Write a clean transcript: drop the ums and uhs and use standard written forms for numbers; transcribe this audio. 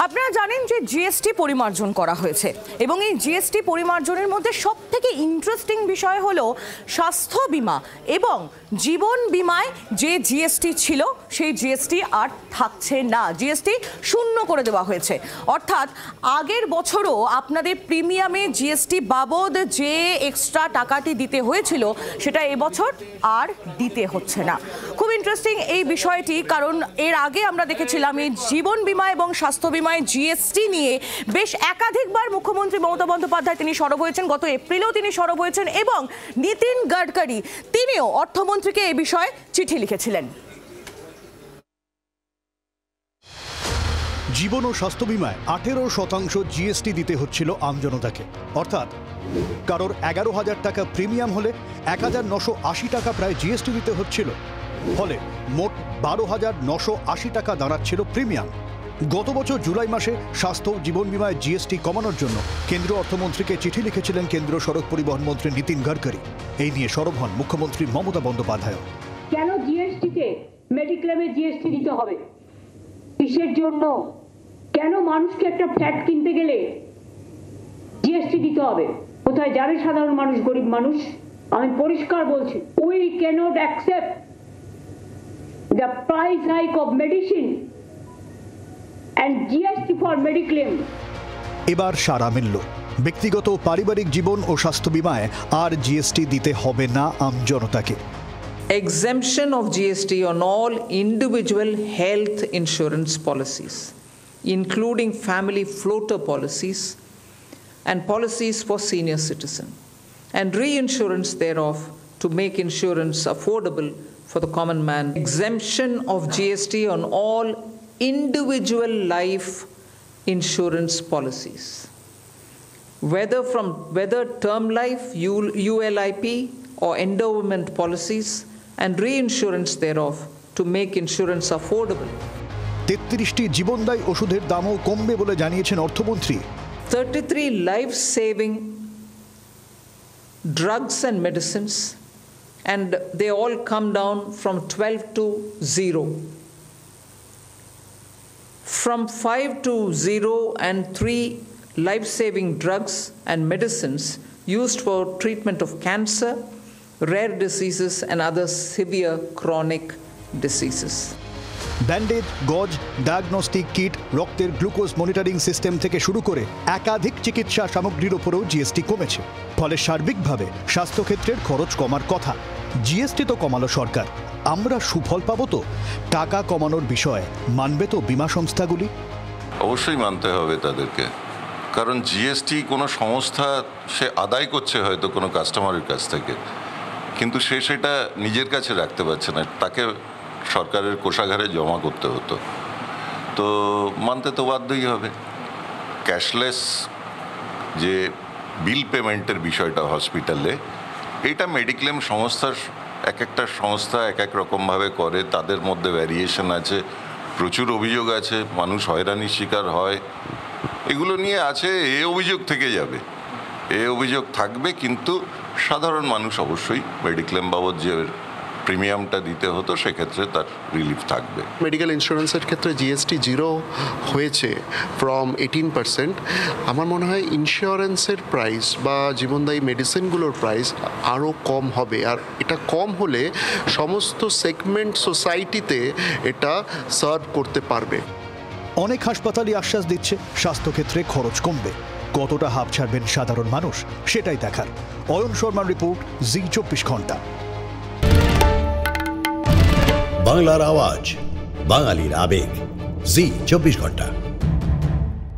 আপনারা জানেন যে জিএসটি পরিমার্জন করা হয়েছে এবং এই জিএসটি পরিমার্জনের মধ্যে সবথেকে ইন্টারেস্টিং বিষয় হলো স্বাস্থ্য বীমা এবং জীবন বীমায় যে জিএসটি ছিল সেই জিএসটি আর থাকছে না, জিএসটি শূন্য করে দেওয়া হয়েছে। অর্থাৎ আগের বছরও আপনাদের প্রিমিয়ামে জিএসটি বাবদ যে এক্সট্রা টাকাটি দিতে হয়েছিল সেটা এবছর আর দিতে হচ্ছে না। খুব ইন্টারেস্টিং এই বিষয়টি, কারণ এর আগে আমরা দেখেছিলাম এই জীবন বীমা এবং স্বাস্থ্য বীমায় জিএসটি নিয়ে বেশ একাধিকবার মুখ্যমন্ত্রী মমতা বন্দ্যোপাধ্যায় তিনি সরব হয়েছেন, গত এপ্রিলেও তিনি সরব হয়েছেন এবং নীতিন গডকরি তিনিও অর্থমন্ত্রীকে এ বিষয়ে চিঠি লিখেছিলেন। জীবন ও স্বাস্থ্য বীমায় 18% জিএসটি দিতে হচ্ছিল আমজনতাকে, অর্থাৎ কারোর 11,000 টাকা প্রিমিয়াম হলে 1,980 টাকা প্রায় জিএসটি দিতে হচ্ছিল, ফলে মোট 12,980 টাকা দাঁড়াচ্ছিল প্রিমিয়াম। গত বছর জুলাই মাসে স্বাস্থ্য জীবন বীমায় জিএসটি কমানোর জন্য কেন্দ্রীয় অর্থমন্ত্রীকে চিঠি লিখেছিলেন কেন্দ্রীয় সড়ক পরিবহন মন্ত্রী নীতিন গডকরি। এই নিয়ে সরব হন মুখ্যমন্ত্রী মমতা বন্দ্যোপাধ্যায়। কেন জিএসটিতে মেডিক্লেমে জিএসটি দিতে হবে? কিসের জন্য? কেন মানুষকে একটা ফ্ল্যাট কিনতে গেলে জিএসটি দিতে হবে? কোথায় যাবে সাধারণ মানুষ, গরিব মানুষ? আমি পরিষ্কার বলছি, we cannot accept the price hike of medicine and GST for Mediclaim. এবার সারা মিলল, ব্যক্তিগত পারিবারিক জীবন ও স্বাস্থ্য বীমায় আর জিএসটি দিতে হবে না আমজনতাকে। Exemption of GST on all individual health insurance policies, including family floater policies and policies for senior citizen, and reinsurance thereof to make insurance affordable for the common man. Exemption of GST on all individual life insurance policies, whether term life, ULIP or endowment policies, and reinsurance thereof to make insurance affordable. 33টি জীবনদায়ী ওষুধের দামও কমবে বলে জানিয়েছেন অর্থমন্ত্রী। 33 life-saving drugs and medicines, and they all come down from 12 to 0. From 5 to 0 and 3 life-saving drugs and medicines used for treatment of cancer, rare diseases and other severe chronic diseases. Bandage, গজ, diagnostic kit, রক্তের glucose monitoring system থেকে শুরু করে একাধিক চিকিৎসা সামগ্রীর উপরেও GST কমেছে, ফলে সার্বিকভাবে স্বাস্থ্যক্ষেত্রের খরচ কমার কথা। জিএসটি তো কমালো সরকার, আমরা সুফল পাবো তো? টাকা কমানোর বিষয়ে মানবে তো বিমা সংস্থাগুলি? অবশ্যই মানতে হবে তাদেরকে, কারণ জিএসটি কোনো সংস্থা সে আদায় করছে হয়তো কোনো কাস্টমারের কাছ থেকে, কিন্তু সে সেটা নিজের কাছে রাখতে পারছে না, তাকে সরকারের কোষাগারে জমা করতে হতো। তো মানতে তো বাধ্যই হবে। ক্যাশলেস যে বিল পেমেন্টের বিষয়টা হসপিটালে, এটা মেডিক্লেম সংস্থার এক একটা সংস্থা এক এক রকমভাবে করে, তাদের মধ্যে ভ্যারিয়েশন আছে, প্রচুর অভিযোগ আছে, মানুষ হয়রানির শিকার হয়, এগুলো নিয়ে আছে। এ অভিযোগ থেকে যাবে, এ অভিযোগ থাকবে, কিন্তু সাধারণ মানুষ অবশ্যই মেডিক্লেম বাবদ যে প্রিমিয়ামটা দিতে হতো সেক্ষেত্রে তার রিলিফ থাকবে। মেডিকেল ইন্স্যুরেন্সের ক্ষেত্রে জিএসটি 0 হয়েছে ফ্রম 18%। আমার মনে হয় ইন্স্যুরেন্সের প্রাইস বা জীবনদায়ী মেডিসিনগুলোর প্রাইস আরও কম হবে, আর এটা কম হলে সমস্ত সেগমেন্ট সোসাইটিতে এটা সার্ভ করতে পারবে। অনেক হাসপাতালই আশ্বাস দিচ্ছে স্বাস্থ্যক্ষেত্রে খরচ কমবে, কতটা হাঁপ ছাড়বেন সাধারণ মানুষ সেটাই দেখার। অয়ন শর্মার রিপোর্ট, জি 24 ঘন্টা। বাংলার আওয়াজ, বাঙালির আবেগ, জি 24 ঘন্টা।